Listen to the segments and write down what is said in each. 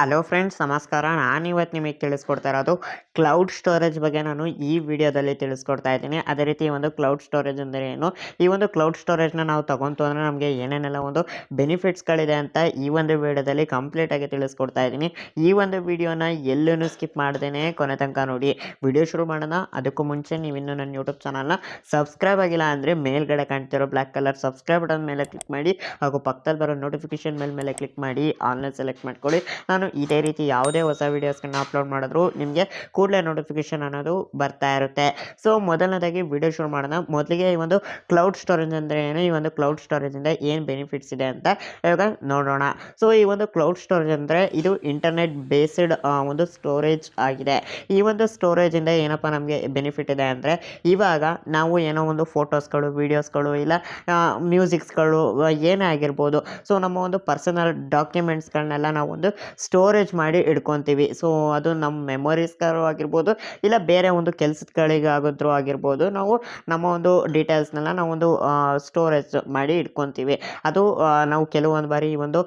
Hello friends, ನಮಸ್ಕಾರ. ನಾನಿವತ್ತು ನಿಮಗೆ ತಿಳಿಸ್ಕೊಡ್ತಾ ಇರೋದು ಕ್ಲೌಡ್ ಸ್ಟೋರೇಜ್ ಬಗ್ಗೆ ನಾನು ಈ ವಿಡಿಯೋದಲ್ಲಿ ತಿಳಿಸ್ಕೊಡ್ತಾ ಇದ್ದೀನಿ. ಅದೇ ರೀತಿ ಒಂದು ಕ್ಲೌಡ್ ಸ್ಟೋರೇಜ್ ಅಂದರೆ ಏನು, ಈ ಒಂದು ಕ್ಲೌಡ್ ಸ್ಟೋರೇಜ್ನ ನಾವು ತಗೊಂತು ಅಂದರೆ ನಮಗೆ ಏನೇನೆಲ್ಲ ಒಂದು ಬೆನಿಫಿಟ್ಸ್ಗಳಿದೆ ಅಂತ ಈ ಒಂದು ವಿಡಿಯೋದಲ್ಲಿ ಕಂಪ್ಲೀಟಾಗಿ ತಿಳಿಸ್ಕೊಡ್ತಾ ಇದ್ದೀನಿ. ಈ ಒಂದು ವಿಡಿಯೋನ ಎಲ್ಲೂ ಸ್ಕಿಪ್ ಮಾಡ್ದೇನೆ ಕೊನೆ ತನಕ ನೋಡಿ. ವಿಡಿಯೋ ಶುರು ಮಾಡೋಣ. ಅದಕ್ಕೂ ಮುಂಚೆ ನೀವಿನ್ನೂ ನನ್ನ ಯೂಟ್ಯೂಬ್ ಚಾನಲ್ನ ಸಬ್ಸ್ಕ್ರೈಬ್ ಆಗಿಲ್ಲ ಅಂದರೆ ಮೇಲ್ಗಡೆ ಕಾಣ್ತಿರೋ ಬ್ಲ್ಯಾಕ್ ಕಲರ್ ಸಬ್ಸ್ಕ್ರೈಬ್ ಬಟನ್ ಮೇಲೆ ಕ್ಲಿಕ್ ಮಾಡಿ, ಹಾಗೂ ಪಕ್ಕದಲ್ಲಿ ಬರೋ ನೋಟಿಫಿಕೇಶನ್ ಮೇಲೆ ಕ್ಲಿಕ್ ಮಾಡಿ ಆನ್ಲೈನ್ ಸೆಲೆಕ್ಟ್ ಮಾಡ್ಕೊಳ್ಳಿ. ನಾನು ಇದೇ ರೀತಿ ಯಾವುದೇ ಹೊಸ ವೀಡಿಯೋಸ್ಗಳನ್ನ ಅಪ್ಲೋಡ್ ಮಾಡಿದ್ರು ನಿಮಗೆ ಕೂಡಲೇ ನೋಟಿಫಿಕೇಶನ್ ಅನ್ನೋದು ಬರ್ತಾ ಇರುತ್ತೆ. ಸೊ ಮೊದಲನೇದಾಗಿ ವಿಡಿಯೋ ಶುರು ಮಾಡೋಣ. ಮೊದಲಿಗೆ ಈ ಒಂದು ಕ್ಲೌಡ್ ಸ್ಟೋರೇಜ್ ಅಂದರೆ ಏನು, ಈ ಒಂದು ಕ್ಲೌಡ್ ಸ್ಟೋರೇಜಿಂದ ಏನು ಬೆನಿಫಿಟ್ಸ್ ಇದೆ ಅಂತ ಇವಾಗ ನೋಡೋಣ. ಸೊ ಈ ಒಂದು ಕ್ಲೌಡ್ ಸ್ಟೋರೇಜ್ ಅಂದರೆ ಇದು ಇಂಟರ್ನೆಟ್ ಬೇಸ್ಡ್ ಒಂದು ಸ್ಟೋರೇಜ್ ಆಗಿದೆ. ಈ ಒಂದು ಸ್ಟೋರೇಜಿಂದ ಏನಪ್ಪ ನಮಗೆ ಬೆನಿಫಿಟ್ ಇದೆ ಅಂದರೆ, ಇವಾಗ ನಾವು ಏನೋ ಒಂದು ಫೋಟೋಸ್ಗಳು, ವೀಡಿಯೋಸ್ಗಳು, ಇಲ್ಲ ಮ್ಯೂಸಿಕ್ಸ್ಗಳು ಏನೇ ಆಗಿರ್ಬೋದು, ಸೊ ನಮ್ಮ ಒಂದು ಪರ್ಸನಲ್ ಡಾಕ್ಯುಮೆಂಟ್ಸ್ಗಳನ್ನೆಲ್ಲ ನಾವು ಒಂದು ಸ್ಟೋರೇಜ್ ಮಾಡಿ ಇಟ್ಕೊತೀವಿ. ಸೊ ಅದು ನಮ್ಮ ಮೆಮೊರೀಸ್ಗಾರು ಆಗಿರ್ಬೋದು, ಇಲ್ಲ ಬೇರೆ ಒಂದು ಕೆಲಸಗಳಿಗಾಗಿದ್ರೂ ಆಗಿರ್ಬೋದು, ನಾವು ನಮ್ಮ ಒಂದು ಡೀಟೇಲ್ಸ್ನೆಲ್ಲ ನಾವೊಂದು ಸ್ಟೋರೇಜ್ ಮಾಡಿ ಇಟ್ಕೊತೀವಿ. ಅದು ನಾವು ಕೆಲವೊಂದು ಬಾರಿ ಈ ಒಂದು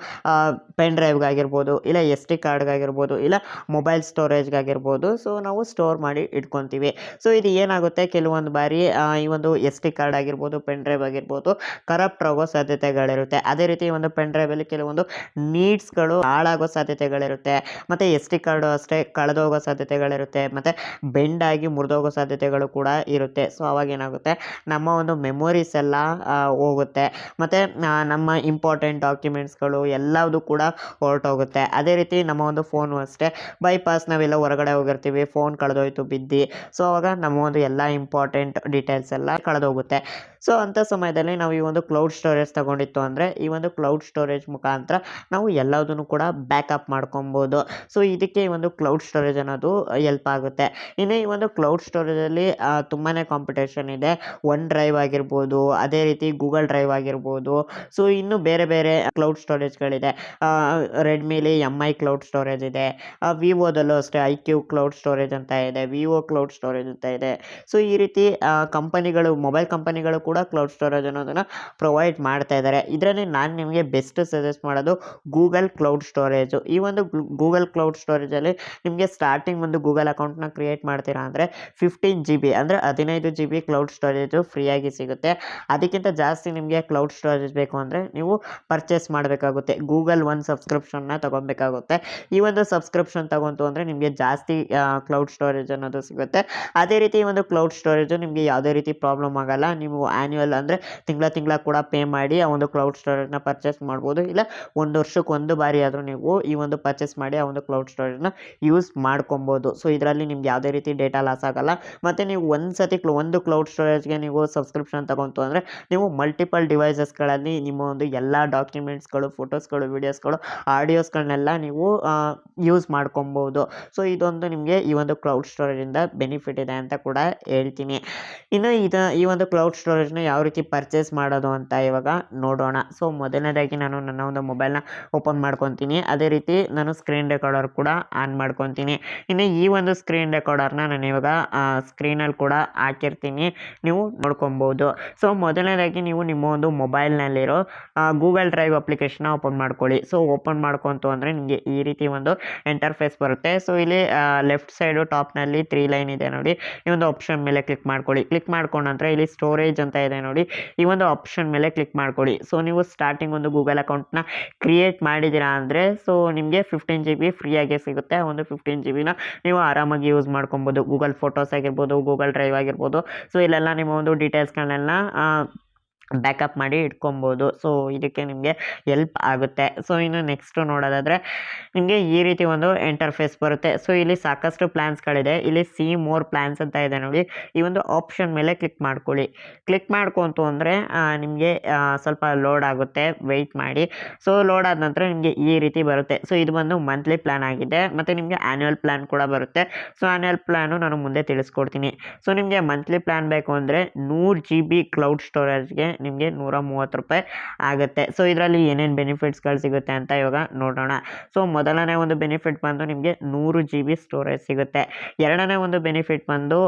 ಪೆನ್ ಡ್ರೈವ್ಗಾಗಿರ್ಬೋದು, ಇಲ್ಲ SD ಕಾರ್ಡ್ಗಾಗಿರ್ಬೋದು, ಇಲ್ಲ ಮೊಬೈಲ್ ಸ್ಟೋರೇಜ್ಗಾಗಿರ್ಬೋದು, ಸೊ ನಾವು ಸ್ಟೋರ್ ಮಾಡಿ ಇಟ್ಕೊತೀವಿ. ಸೊ ಇದು ಏನಾಗುತ್ತೆ, ಕೆಲವೊಂದು ಬಾರಿ ಈ ಒಂದು SD ಕಾರ್ಡ್ ಆಗಿರ್ಬೋದು, ಪೆನ್ ಡ್ರೈವ್ ಆಗಿರ್ಬೋದು ಕರಪ್ಟ್ ಆಗೋ ಸಾಧ್ಯತೆಗಳಿರುತ್ತೆ. ಅದೇ ರೀತಿ ಒಂದು ಪೆನ್ ಡ್ರೈವಲ್ಲಿ ಕೆಲವೊಂದು ನೀಡ್ಸ್ಗಳು ಹಾಳಾಗೋ ಸಾಧ್ಯತೆಗಳಿರುತ್ತೆ. ಮತ್ತು SD ಕಾರ್ಡು ಅಷ್ಟೇ ಕಳೆದೋಗೋ ಸಾಧ್ಯತೆಗಳಿರುತ್ತೆ, ಮತ್ತು ಬೆಂಡ್ ಆಗಿ ಮುರಿದೋಗೋ ಸಾಧ್ಯತೆಗಳು ಕೂಡ ಇರುತ್ತೆ. ಸೊ ಅವಾಗ ಏನಾಗುತ್ತೆ, ನಮ್ಮ ಒಂದು ಮೆಮೊರೀಸ್ ಎಲ್ಲ ಹೋಗುತ್ತೆ, ಮತ್ತು ನಮ್ಮ ಇಂಪಾರ್ಟೆಂಟ್ ಡಾಕ್ಯುಮೆಂಟ್ಸ್ಗಳು ಎಲ್ಲದೂ ಕೂಡ ಹೊರಟೋಗುತ್ತೆ. ಅದೇ ರೀತಿ ನಮ್ಮ ಒಂದು ಫೋನು ಅಷ್ಟೇ ಬೈಪಾಸ್, ನಾವೆಲ್ಲ ಹೊರಗಡೆ ಹೋಗಿರ್ತೀವಿ, ಫೋನ್ ಕಳೆದೋಯ್ತು ಬಿದ್ದು, ಸೊ ಅವಾಗ ನಮ್ಮ ಒಂದು ಎಲ್ಲ ಇಂಪಾರ್ಟೆಂಟ್ ಡೀಟೇಲ್ಸ್ ಎಲ್ಲ ಕಳೆದೋಗುತ್ತೆ. ಸೊ ಅಂಥ ಸಮಯದಲ್ಲಿ ನಾವು ಈ ಒಂದು ಕ್ಲೌಡ್ ಸ್ಟೋರೇಜ್ ತಗೊಂಡಿತ್ತು ಅಂದರೆ, ಈ ಒಂದು ಕ್ಲೌಡ್ ಸ್ಟೋರೇಜ್ ಮುಖಾಂತರ ನಾವು ಎಲ್ಲದನ್ನು ಕೂಡ ಬ್ಯಾಕಪ್ ಮಾಡ್ಕೊಬೋದು. ಸೊ ಇದಕ್ಕೆ ಈ ಒಂದು ಕ್ಲೌಡ್ ಸ್ಟೋರೇಜ್ ಅನ್ನೋದು ಹೆಲ್ಪ್ ಆಗುತ್ತೆ. ಇನ್ನು ಈ ಒಂದು ಕ್ಲೌಡ್ ಸ್ಟೋರೇಜಲ್ಲಿ ತುಂಬಾ ಕಾಂಪಿಟೇಷನ್ ಇದೆ. ಒನ್ ಡ್ರೈವ್ ಆಗಿರ್ಬೋದು, ಅದೇ ರೀತಿ ಗೂಗಲ್ ಡ್ರೈವ್ ಆಗಿರ್ಬೋದು, ಸೊ ಇನ್ನು ಬೇರೆ ಬೇರೆ ಕ್ಲೌಡ್ ಸ್ಟೋರೇಜ್ಗಳಿದೆ. ರೆಡ್ಮಿಲಿ MI ಕ್ಲೌಡ್ ಸ್ಟೋರೇಜ್ ಇದೆ, ವಿವೋದಲ್ಲೂ ಅಷ್ಟೇ IQ ಕ್ಲೌಡ್ ಸ್ಟೋರೇಜ್ ಅಂತ ಇದೆ, ವಿವೋ ಕ್ಲೌಡ್ ಸ್ಟೋರೇಜ್ ಅಂತ ಇದೆ. ಸೊ ಈ ರೀತಿ ಕಂಪನಿಗಳು, ಮೊಬೈಲ್ ಕಂಪನಿಗಳು ಕೂಡ ಕ್ಲೌಡ್ ಸ್ಟೋರೇಜ್ ಅನ್ನೋದನ್ನು ಪ್ರೊವೈಡ್ ಮಾಡ್ತಾ ಇದ್ದಾರೆ. ಇದರಲ್ಲಿ ನಾನು ನಿಮಗೆ ಬೆಸ್ಟ್ ಸಜೆಸ್ಟ್ ಮಾಡೋದು ಗೂಗಲ್ ಕ್ಲೌಡ್ ಸ್ಟೋರೇಜು. ಈ ಒಂದು ಗೂಗಲ್ ಕ್ಲೌಡ್ ಸ್ಟೋರೇಜಲ್ಲಿ ನಿಮಗೆ ಸ್ಟಾರ್ಟಿಂಗ್ ಒಂದು ಗೂಗಲ್ ಅಕೌಂಟ್ನ ಕ್ರಿಯೇಟ್ ಮಾಡ್ತೀರಾ ಅಂದರೆ 15 GB ಅಂದರೆ 15 GB ಕ್ಲೌಡ್ ಸ್ಟೋರೇಜು ಫ್ರೀಯಾಗಿ ಸಿಗುತ್ತೆ. ಅದಕ್ಕಿಂತ ಜಾಸ್ತಿ ನಿಮಗೆ ಕ್ಲೌಡ್ ಸ್ಟೋರೇಜ್ ಬೇಕು ಅಂದರೆ ನೀವು ಪರ್ಚೇಸ್ ಮಾಡಬೇಕಾಗುತ್ತೆ. ಗೂಗಲ್ ಒಂದು ಸಬ್ಸ್ಕ್ರಿಪ್ಷನ್ನ ತೊಗೊಬೇಕಾಗುತ್ತೆ. ಈ ಒಂದು ಸಬ್ಸ್ಕ್ರಿಪ್ಷನ್ ತಗೊಂತು ಅಂದರೆ ನಿಮಗೆ ಜಾಸ್ತಿ ಕ್ಲೌಡ್ ಸ್ಟೋರೇಜ್ ಅನ್ನೋದು ಸಿಗುತ್ತೆ. ಅದೇ ರೀತಿ ಈ ಒಂದು ಕ್ಲೌಡ್ ಸ್ಟೋರೇಜು ನಿಮಗೆ ಯಾವುದೇ ರೀತಿ ಪ್ರಾಬ್ಲಮ್ ಆಗಲ್ಲ. ನೀವು ಆ್ಯನ್ಯುವಲ್ ಅಂದರೆ ತಿಂಗಳ ಕೂಡ ಪೇ ಮಾಡಿ ಆ ಒಂದು ಕ್ಲೌಡ್ ಸ್ಟೋರೇಜ್ನ ಪರ್ಚೇಸ್ ಮಾಡ್ಬೋದು, ಇಲ್ಲ ಒಂದು ವರ್ಷಕ್ಕೆ ಒಂದು ಬಾರಿ ಆದರೂ ನೀವು ಈ ಒಂದು ಪರ್ಚೇಸ್ ಮಾಡಿ ಆ ಒಂದು ಕ್ಲೌಡ್ ಸ್ಟೋರೇಜ್ನ ಯೂಸ್ ಮಾಡ್ಕೊಬೋದು. ಸೊ ಇದರಲ್ಲಿ ನಿಮ್ಗೆ ಯಾವುದೇ ರೀತಿ ಡೇಟಾ ಲಾಸ್ ಆಗಲ್ಲ. ಮತ್ತು ನೀವು ಒಂದು ಕ್ಲೌಡ್ ಸ್ಟೋರೇಜ್ಗೆ ನೀವು ಸಬ್ಸ್ಕ್ರಿಪ್ಷನ್ ತಗೊಂತು ಅಂದರೆ ನೀವು ಮಲ್ಟಿಪಲ್ ಡಿವೈಸಸ್ಗಳಲ್ಲಿ ನಿಮ್ಮ ಒಂದು ಎಲ್ಲ ಡಾಕ್ಯುಮೆಂಟ್ಸ್ಗಳು, ಫೋಟೋಸ್ಗಳು, ವೀಡಿಯೋಸ್ಗಳು, ಆಡಿಯೋಸ್ಗಳನ್ನೆಲ್ಲ ನೀವು ಯೂಸ್ ಮಾಡ್ಕೊಬೋದು. ಸೊ ಇದೊಂದು ನಿಮಗೆ ಈ ಒಂದು ಕ್ಲೌಡ್ ಸ್ಟೋರೇಜಿಂದ ಬೆನಿಫಿಟ್ ಇದೆ ಅಂತ ಕೂಡ ಹೇಳ್ತೀನಿ. ಇನ್ನು ಈ ಒಂದು ಕ್ಲೌಡ್ ಸ್ಟೋರೇಜ್ನ ಯಾವ ರೀತಿ ಪರ್ಚೇಸ್ ಮಾಡೋದು ಅಂತ ಇವಾಗ ನೋಡೋಣ. ಸೊ ಮೊದಲನೇದಾಗಿ ನಾನು ನನ್ನ ಒಂದು ಮೊಬೈಲ್ನ ಓಪನ್ ಮಾಡ್ಕೊತೀನಿ. ಅದೇ ರೀತಿ ನಾನು ಸ್ಕ್ರೀನ್ ರೆಕಾರ್ಡರ್ ಕೂಡ ಆನ್ ಮಾಡ್ಕೊತೀನಿ. ಇನ್ನು ಈ ಒಂದು ಸ್ಕ್ರೀನ್ ರೆಕಾರ್ಡರ್ನ ನಾನು ಇವಾಗ ಸ್ಕ್ರೀನಲ್ಲಿ ಕೂಡ ಹಾಕಿರ್ತೀನಿ, ನೀವು ನೋಡ್ಕೊಬೋದು. ಸೊ ಮೊದಲನೇದಾಗಿ ನೀವು ನಿಮ್ಮ ಒಂದು ಮೊಬೈಲ್ನಲ್ಲಿರೋ ಗೂಗಲ್ ಡ್ರೈವ್ ಅಪ್ಲಿಕೇಶನ್ನ ಓಪನ್ ಮಾಡ್ಕೊಳ್ಳಿ. ಸೊ ಓಪನ್ ಮಾಡ್ಕೊತು ಅಂದರೆ ನಿಮಗೆ ಈ ರೀತಿ ಒಂದು ಇಂಟರ್ಫೇಸ್ ಬರುತ್ತೆ. ಸೊ ಇಲ್ಲಿ ಲೆಫ್ಟ್ ಸೈಡು ಟಾಪ್ನಲ್ಲಿ 3 ಲೈನ್ ಇದೆ ನೋಡಿ, ಈ ಒಂದು ಆಪ್ಷನ್ ಮೇಲೆ ಕ್ಲಿಕ್ ಮಾಡ್ಕೊಳ್ಳಿ. ಕ್ಲಿಕ್ ಮಾಡ್ಕೊಂಡ ನಂತರ ಇಲ್ಲಿ ಸ್ಟೋರೇಜ್ ಅಂತ ಇದೆ ನೋಡಿ, ಈ ಒಂದು ಆಪ್ಷನ್ ಮೇಲೆ ಕ್ಲಿಕ್ ಮಾಡ್ಕೊಳ್ಳಿ. ಸೊ ನೀವು ಸ್ಟಾರ್ಟಿಂಗ್ ಒಂದು ಗೂಗಲ್ ಅಕೌಂಟ್ನ ಕ್ರಿಯೇಟ್ ಮಾಡಿದ್ದೀರಾ ಅಂದರೆ, ಸೊ ನಿಮಗೆ 15 GB ಫ್ರೀಯಾಗೆ ಸಿಗುತ್ತೆ. ಆ ಒಂದು 15 GBನ ನೀವು ಆರಾಮಾಗಿ ಯೂಸ್ ಮಾಡ್ಕೊಬೋದು. ಗೂಗಲ್ ಫೋಟೋಸ್ ಆಗಿರ್ಬೋದು, ಗೂಗಲ್ ಡ್ರೈವ್ ಆಗಿರ್ಬೋದು, ಸೊ ಇಲ್ಲೆಲ್ಲ ನಿಮ್ಮ ಒಂದು ಡೀಟೇಲ್ಸ್ಗಳನ್ನೆಲ್ಲ ಬ್ಯಾಕಪ್ ಮಾಡಿ ಇಟ್ಕೊಬೋದು. ಸೊ ಇದಕ್ಕೆ ನಿಮಗೆ ಹೆಲ್ಪ್ ಆಗುತ್ತೆ. ಸೊ ಇನ್ನು ನೆಕ್ಸ್ಟು ನೋಡೋದಾದರೆ ನಿಮಗೆ ಈ ರೀತಿ ಒಂದು ಇಂಟರ್ಫೇಸ್ ಬರುತ್ತೆ. ಸೊ ಇಲ್ಲಿ ಸಾಕಷ್ಟು ಪ್ಲ್ಯಾನ್ಸ್ಗಳಿದೆ. ಇಲ್ಲಿ ಸಿ ಮೋರ್ ಪ್ಲ್ಯಾನ್ಸ್ ಅಂತ ಇದೆ ನೋಡಿ, ಈ ಒಂದು ಆಪ್ಷನ್ ಮೇಲೆ ಕ್ಲಿಕ್ ಮಾಡ್ಕೊಳ್ಳಿ. ಕ್ಲಿಕ್ ಮಾಡ್ಕೊಂತು ಅಂದರೆ ನಿಮಗೆ ಸ್ವಲ್ಪ ಲೋಡ್ ಆಗುತ್ತೆ, ವೆಯ್ಟ್ ಮಾಡಿ. ಸೊ ಲೋಡ್ ಆದ ನಂತರ ನಿಮಗೆ ಈ ರೀತಿ ಬರುತ್ತೆ. ಸೊ ಇದು ಬಂದು ಮಂತ್ಲಿ ಪ್ಲ್ಯಾನ್ ಆಗಿದೆ, ಮತ್ತು ನಿಮಗೆ ಆ್ಯನ್ಯುವಲ್ ಪ್ಲ್ಯಾನ್ ಕೂಡ ಬರುತ್ತೆ. ಸೊ ಆ್ಯನ್ಯುವಲ್ ಪ್ಲ್ಯಾನು ನಾನು ಮುಂದೆ ತಿಳಿಸ್ಕೊಡ್ತೀನಿ. ಸೊ ನಿಮಗೆ ಮಂತ್ಲಿ ಪ್ಲ್ಯಾನ್ ಬೇಕು ಅಂದರೆ 100 GB ಕ್ಲೌಡ್ ಸ್ಟೋರೇಜ್ಗೆ ನಿಮಗೆ 130 ರೂಪಾಯಿ ಆಗುತ್ತೆ. ಸೊ ಇದರಲ್ಲಿ ಏನೇನು ಬೆನಿಫಿಟ್ಸ್ಗಳು ಸಿಗುತ್ತೆ ಅಂತ ಇವಾಗ ನೋಡೋಣ. ಸೊ ಮೊದಲನೇ ಒಂದು ಬೆನಿಫಿಟ್ ಬಂದು ನಿಮಗೆ 100 GB ಸ್ಟೋರೇಜ್ ಸಿಗುತ್ತೆ. ಎರಡನೇ ಒಂದು ಬೆನಿಫಿಟ್ ಬಂದು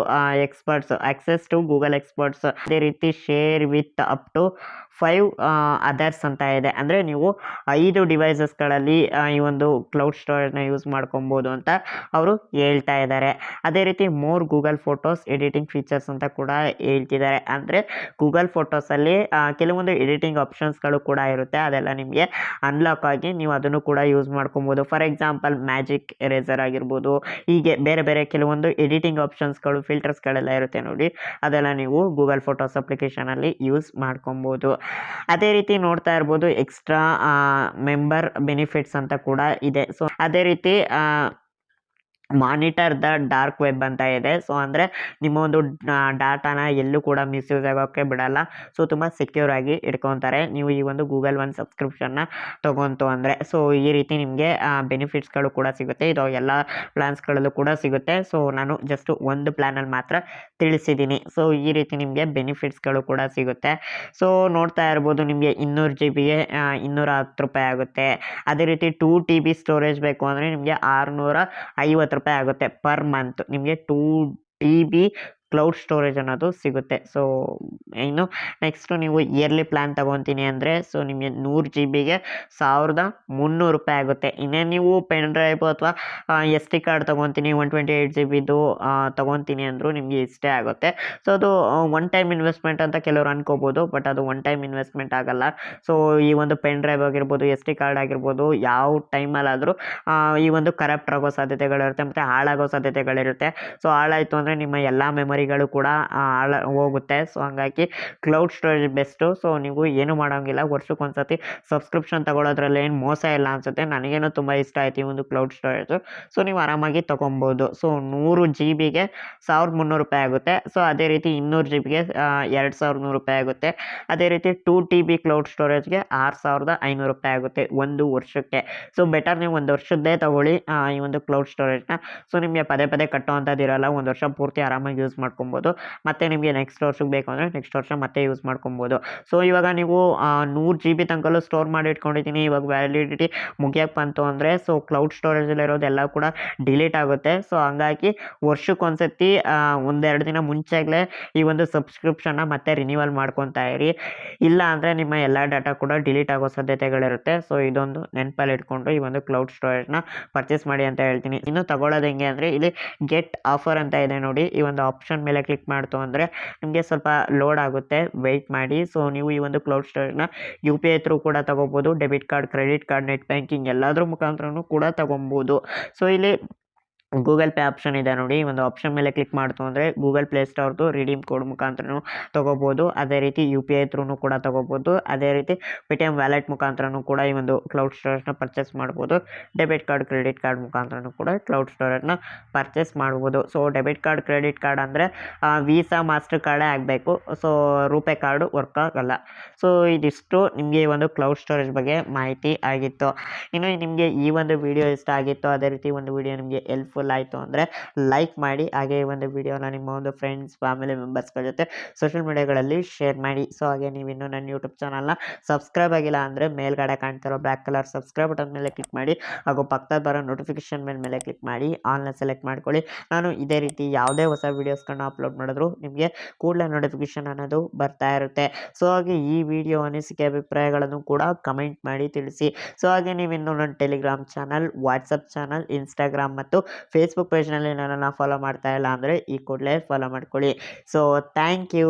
experts access to Google experts, ಅದೇ ರೀತಿ share with up to 5 others ಅಂತ ಇದೆ. ಅಂದರೆ ನೀವು 5 ಡಿವೈಸಸ್ಗಳಲ್ಲಿ ಈ ಒಂದು ಕ್ಲೌಡ್ ಸ್ಟೋರೇಜ್ನ ಯೂಸ್ ಮಾಡ್ಕೊಬೋದು ಅಂತ ಅವರು ಹೇಳ್ತಾ ಇದ್ದಾರೆ. ಅದೇ ರೀತಿ more Google photos editing features ಅಂತ ಕೂಡ ಹೇಳ್ತಿದ್ದಾರೆ. ಅಂದರೆ ಗೂಗಲ್ ಫೋಟೋಸಲ್ಲಿ ಕೆಲವೊಂದು ಎಡಿಟಿಂಗ್ ಆಪ್ಷನ್ಸ್ಗಳು ಕೂಡ ಇರುತ್ತೆ, ಅದೆಲ್ಲ ನಿಮಗೆ ಅನ್ಲಾಕ್ ಆಗಿ ನೀವು ಅದನ್ನು ಕೂಡ ಯೂಸ್ ಮಾಡ್ಕೊಬೋದು. ಫಾರ್ ಎಕ್ಸಾಂಪಲ್ ಮ್ಯಾಜಿಕ್ ಎರೇಸರ್ ಆಗಿರ್ಬೋದು, ಹೀಗೆ ಬೇರೆ ಬೇರೆ ಕೆಲವೊಂದು ಎಡಿಟಿಂಗ್ ಆಪ್ಷನ್ಸ್ಗಳು ಫಿಲ್ಟರ್ಸ್ಗಳೆಲ್ಲ ಇರುತ್ತೆ ನೋಡಿ, ಅದೆಲ್ಲ ನೀವು ಗೂಗಲ್ ಫೋಟೋಸ್ ಅಪ್ಲಿಕೇಶನಲ್ಲಿ ಯೂಸ್ ಮಾಡ್ಕೊಬೋದು. ಅದೇ ರೀತಿ ನೋಡ್ತಾ ಇರ್ಬೋದು ಎಕ್ಸ್ಟ್ರಾ ಮೆಂಬರ್ ಬೆನಿಫಿಟ್ಸ್ ಅಂತ ಕೂಡ ಇದೆ. ಸೊ ಅದೇ ರೀತಿ ಮಾನಿಟರ್ ದ ಡಾರ್ಕ್ ವೆಬ್ ಅಂತ ಇದೆ. ಸೊ ಅಂದರೆ ನಿಮ್ಮ ಒಂದು ಡಾಟಾನ ಎಲ್ಲೂ ಕೂಡ ಮಿಸ್ಯೂಸ್ ಆಗೋಕ್ಕೆ ಬಿಡಲ್ಲ. ಸೊ ತುಂಬ ಸೆಕ್ಯೂರ್ ಆಗಿ ಇಟ್ಕೊತಾರೆ ನೀವು ಈ ಒಂದು ಗೂಗಲ್ ಒನ್ ಸಬ್ಸ್ಕ್ರಿಪ್ಷನ್ನ ತೊಗೊಂತು ಅಂದರೆ. ಸೊ ಈ ರೀತಿ ನಿಮಗೆ ಬೆನಿಫಿಟ್ಸ್ಗಳು ಕೂಡ ಸಿಗುತ್ತೆ. ಇದು ಎಲ್ಲ ಪ್ಲ್ಯಾನ್ಸ್ಗಳಲ್ಲೂ ಕೂಡ ಸಿಗುತ್ತೆ. ಸೊ ನಾನು ಜಸ್ಟ್ ಒಂದು ಪ್ಲ್ಯಾನಲ್ಲಿ ಮಾತ್ರ ತಿಳಿಸಿದ್ದೀನಿ. ಸೊ ಈ ರೀತಿ ನಿಮಗೆ ಬೆನಿಫಿಟ್ಸ್ಗಳು ಕೂಡ ಸಿಗುತ್ತೆ. ಸೊ ನೋಡ್ತಾ ಇರ್ಬೋದು ನಿಮಗೆ 200 GB-ಗೆ 210 ರೂಪಾಯಿ ಆಗುತ್ತೆ. ಅದೇ ರೀತಿ 2 TB ಸ್ಟೋರೇಜ್ ಬೇಕು ಅಂದರೆ ನಿಮಗೆ 650 ರೂಪಾಯಿ ಆಗುತ್ತೆ ಪರ್ ಮಂತ್. ನಿಮಗೆ 2 TB ಕ್ಲೌಡ್ ಸ್ಟೋರೇಜ್ ಅನ್ನೋದು ಸಿಗುತ್ತೆ. ಸೊ ಇನ್ನು ನೆಕ್ಸ್ಟು ನೀವು ಇಯರ್ಲಿ ಪ್ಲ್ಯಾನ್ ತೊಗೊತೀನಿ ಅಂದರೆ ಸೊ ನಿಮಗೆ 100 GB-ಗೆ 1300 ರೂಪಾಯಿ ಆಗುತ್ತೆ. ಇನ್ನೇನು ನೀವು ಪೆನ್ ಡ್ರೈವ್ ಅಥವಾ SD ಕಾರ್ಡ್ ತೊಗೊತೀನಿ 128 GB-ದು ತೊಗೊತೀನಿ ಅಂದರೂ ನಿಮಗೆ ಇಷ್ಟೇ ಆಗುತ್ತೆ. ಸೊ ಅದು ಒನ್ ಟೈಮ್ ಇನ್ವೆಸ್ಟ್ಮೆಂಟ್ ಅಂತ ಕೆಲವರು ಅನ್ಕೋಬೋದು, ಬಟ್ ಅದು ಒನ್ ಟೈಮ್ ಇನ್ವೆಸ್ಟ್ಮೆಂಟ್ ಆಗಲ್ಲ. ಸೊ ಈ ಒಂದು ಪೆನ್ ಡ್ರೈವ್ ಆಗಿರ್ಬೋದು, SD ಕಾರ್ಡ್ ಆಗಿರ್ಬೋದು, ಯಾವ ಟೈಮಲ್ಲಾದರೂ ಈ ಒಂದು ಕರಪ್ಟ್ ಆಗೋ ಸಾಧ್ಯತೆಗಳಿರುತ್ತೆ ಮತ್ತು ಹಾಳಾಗೋ ಸಾಧ್ಯತೆಗಳಿರುತ್ತೆ. ಸೊ ಹಾಳಾಯಿತು ಅಂದರೆ ನಿಮ್ಮ ಎಲ್ಲ ಮೆಮೊರಿಗಳು ಕೂಡ ಹೋಗುತ್ತೆ. ಸೊ ಹಂಗಾಗಿ ಕ್ಲೌಡ್ ಸ್ಟೋರೇಜ್ ಬೆಸ್ಟು. ಸೊ ನೀವು ಏನು ಮಾಡೋಂಗಿಲ್ಲ, ವರ್ಷಕ್ಕೊಂದ್ಸತಿ ಸಬ್ಸ್ಕ್ರಿಪ್ಷನ್ ತಗೊಳ್ಳೋದ್ರಲ್ಲಿ ಏನು ಮೋಸ ಇಲ್ಲ ಅನಿಸುತ್ತೆ. ನನಗೇನೋ ತುಂಬ ಇಷ್ಟ ಆಯ್ತು ಈ ಒಂದು ಕ್ಲೌಡ್ ಸ್ಟೋರೇಜು. ಸೊ ನೀವು ಆರಾಮಾಗಿ ತೊಗೊಬೋದು. ಸೊ 100 GB-ಗೆ 1300 ರೂಪಾಯಿ ಆಗುತ್ತೆ. ಸೊ ಅದೇ ರೀತಿ 200 GB-ಗೆ 2100 ರೂಪಾಯಿ ಆಗುತ್ತೆ. ಅದೇ ರೀತಿ 2 TB ಕ್ಲೌಡ್ ಸ್ಟೋರೇಜ್ಗೆ 6500 ರೂಪಾಯಿ ಆಗುತ್ತೆ ಒಂದು ವರ್ಷಕ್ಕೆ. ಸೊ ಬೆಟರ್ ನೀವು ಒಂದು ವರ್ಷದ್ದೇ ತಗೊಳ್ಳಿ ಈ ಒಂದು ಕ್ಲೌಡ್ ಸ್ಟೋರೇಜ್ನ. ಸೊ ನಿಮಗೆ ಪದೇ ಪದೇ ಕಟ್ಟೋವಂಥದ್ದಿರಲ್ಲ, ಒಂದು ವರ್ಷ ಪೂರ್ತಿ ಆರಾಮಾಗಿ ಯೂಸ್ ಮಾಡ್ಕೊಬೋದು. ಮತ್ತು ನಿಮಗೆ ನೆಕ್ಸ್ಟ್ ವರ್ಷಕ್ಕೆ ಬೇಕು ಅಂದರೆ ನೆಕ್ಸ್ಟ್ ವರ್ಷ ಮತ್ತೆ ಯೂಸ್ ಮಾಡ್ಕೊಬೋದು. ಸೊ ಇವಾಗ ನೀವು 100 GB ತನಕಲ್ಲೂ ಸ್ಟೋರ್ ಮಾಡಿ ಇಟ್ಕೊಂಡಿದ್ದೀನಿ, ಇವಾಗ ವ್ಯಾಲಿಡಿಟಿ ಮುಗಿಯೋಕ್ಕೆ ಬಂತು ಅಂದರೆ ಸೊ ಕ್ಲೌಡ್ ಸ್ಟೋರೇಜಲ್ಲಿರೋದೆಲ್ಲ ಕೂಡ ಡಿಲೀಟ್ ಆಗುತ್ತೆ. ಸೊ ಹಂಗಾಗಿ ವರ್ಷಕ್ಕೊಂದ್ಸತಿ 1-2 ದಿನ ಮುಂಚೆಗಲೇ ಈ ಒಂದು ಸಬ್ಸ್ಕ್ರಿಪ್ಷನ್ನ ಮತ್ತೆ ರಿನ್ಯೂವಲ್ ಮಾಡ್ಕೊತಾ ಇರಿ. ಇಲ್ಲ ಅಂದರೆ ನಿಮ್ಮ ಎಲ್ಲ ಡಾಟಾ ಕೂಡ ಡಿಲೀಟ್ ಆಗೋ ಸಾಧ್ಯತೆಗಳಿರುತ್ತೆ. ಸೊ ಇದೊಂದು ನೆನಪಲ್ಲಿ ಇಟ್ಕೊಂಡು ಈ ಒಂದು ಕ್ಲೌಡ್ ಸ್ಟೋರೇಜ್ನ ಪರ್ಚೇಸ್ ಮಾಡಿ ಅಂತ ಹೇಳ್ತೀನಿ. ಇನ್ನು ತಗೊಳ್ಳೋದು ಹೆಂಗೆ ಅಂದರೆ ಇಲ್ಲಿ ಗೆಟ್ ಆಫರ್ ಅಂತ ಇದೆ ನೋಡಿ, ಈ ಒಂದು ಆಪ್ಷನ್ ಮೇಲೆ ಕ್ಲಿಕ್ ಮಾಡ್ತು ಅಂದರೆ ನಿಮಗೆ ಸ್ವಲ್ಪ ಲೋಡ್ ಆಗುತ್ತೆ, ವೆಯ್ಟ್ ಮಾಡಿ. ಸೊ ನೀವು ಈ ಒಂದು ಕ್ಲೌಡ್ ಸ್ಟೋರೇಜ್ನ UPI ಥ್ರೂ ಕೂಡ ತಗೋಬೋದು, debit card, credit card, net banking ಎಲ್ಲದ್ರ ಮುಖಾಂತರನೂ ಕೂಡ ತಗೊಬೋದು. ಸೊ ಇಲ್ಲಿ ಗೂಗಲ್ ಪೇ ಆಪ್ಷನ್ ಇದೆ ನೋಡಿ, ಒಂದು ಆಪ್ಷನ್ ಮೇಲೆ ಕ್ಲಿಕ್ ಮಾಡ್ತು ಅಂದರೆ ಗೂಗಲ್ ಪ್ಲೇ ಸ್ಟೋರ್ದು ರಿಡೀಮ್ ಕೋಡ್ ಮುಖಾಂತರನೂ ತೊಗೋಬೋದು. ಅದೇ ರೀತಿ UPI ಥ್ರೂನು ಕೂಡ ತೊಗೋಬೋದು. ಅದೇ ರೀತಿ Paytm ವ್ಯಾಲೆಟ್ ಮುಖಾಂತರನೂ ಕೂಡ ಈ ಒಂದು ಕ್ಲೌಡ್ ಸ್ಟೋರೇಜ್ನ ಪರ್ಚೇಸ್ ಮಾಡ್ಬೋದು. ಡೆಬಿಟ್ ಕಾರ್ಡ್, ಕ್ರೆಡಿಟ್ ಕಾರ್ಡ್ ಮುಖಾಂತರನೂ ಕೂಡ ಕ್ಲೌಡ್ ಸ್ಟೋರೇಜ್ನ ಪರ್ಚೇಸ್ ಮಾಡ್ಬೋದು. So debit card, credit card ಅಂದರೆ ವೀಸಾ, ಮಾಸ್ಟರ್ ಕಾರ್ಡೇ ಆಗಬೇಕು. ಸೊ ರೂಪೇ ಕಾರ್ಡು ವರ್ಕ್ ಆಗಲ್ಲ. ಸೊ ಇದಿಷ್ಟು ನಿಮಗೆ ಈ ಒಂದು ಕ್ಲೌಡ್ ಸ್ಟೋರೇಜ್ ಬಗ್ಗೆ ಮಾಹಿತಿ ಆಗಿತ್ತು. ಇನ್ನು ನಿಮಗೆ ಈ ಒಂದು ವಿಡಿಯೋ ಇಷ್ಟ ಆಗಿತ್ತು, ಅದೇ ರೀತಿ ಒಂದು ವಿಡಿಯೋ ನಿಮಗೆ ಹೆಲ್ಪ್ಫುಲ್ ಆಯಿತು ಅಂದರೆ ಲೈಕ್ ಮಾಡಿ. ಹಾಗೆ ಈ ಒಂದು ವಿಡಿಯೋನ ನಿಮ್ಮ ಒಂದು ಫ್ರೆಂಡ್ಸ್, ಫ್ಯಾಮಿಲಿ ಮೆಂಬರ್ಸ್ಗಳ ಜೊತೆ ಸೋಷಿಯಲ್ ಮೀಡಿಯಾಗಳಲ್ಲಿ ಶೇರ್ ಮಾಡಿ. ಸೊ ಹಾಗೆ ನೀವು ಇನ್ನೂ ನನ್ನ ಯೂಟ್ಯೂಬ್ ಚಾನಲ್ನ ಸಬ್ಸ್ಕ್ರೈಬ್ ಆಗಿಲ್ಲ ಅಂದರೆ ಮೇಲ್ಗಡೆ ಕಾಣ್ತಿರೋ ಬ್ಲ್ಯಾಕ್ ಕಲರ್ ಸಬ್ಸ್ಕ್ರೈಬ್ ಬಟನ್ ಮೇಲೆ ಕ್ಲಿಕ್ ಮಾಡಿ, ಹಾಗೂ ಪಕ್ಕದ ಬರೋ ನೋಟಿಫಿಕೇಶನ್ ಮೇಲೆ ಕ್ಲಿಕ್ ಮಾಡಿ ಆಲ್ನ ಸೆಲೆಕ್ಟ್ ಮಾಡ್ಕೊಳ್ಳಿ. ನಾನು ಇದೇ ರೀತಿ ಯಾವುದೇ ಹೊಸ ವೀಡಿಯೋಸ್ಗಳನ್ನ ಅಪ್ಲೋಡ್ ಮಾಡಿದ್ರು ನಿಮಗೆ ಕೂಡಲೇ ನೋಟಿಫಿಕೇಶನ್ ಅನ್ನೋದು ಬರ್ತಾ ಇರುತ್ತೆ. ಸೊ ಹಾಗೆ ಈ ವಿಡಿಯೋ ಅನಿಸಿಕೆ ಅಭಿಪ್ರಾಯಗಳನ್ನು ಕೂಡ ಕಮೆಂಟ್ ಮಾಡಿ ತಿಳಿಸಿ. ಸೊ ಹಾಗೆ ನೀವು ಇನ್ನೂ ನನ್ನ Telegram channel, WhatsApp channel, Instagram ಮತ್ತು ಫೇಸ್ಬುಕ್ ಪೇಜ್ನಲ್ಲಿ ನನ್ನನ್ನು ಫಾಲೋ ಮಾಡ್ತಾ ಇಲ್ಲ ಅಂದರೆ ಈ ಕೂಡಲೇ ಫಾಲೋ ಮಾಡ್ಕೊಳ್ಳಿ. So thank you.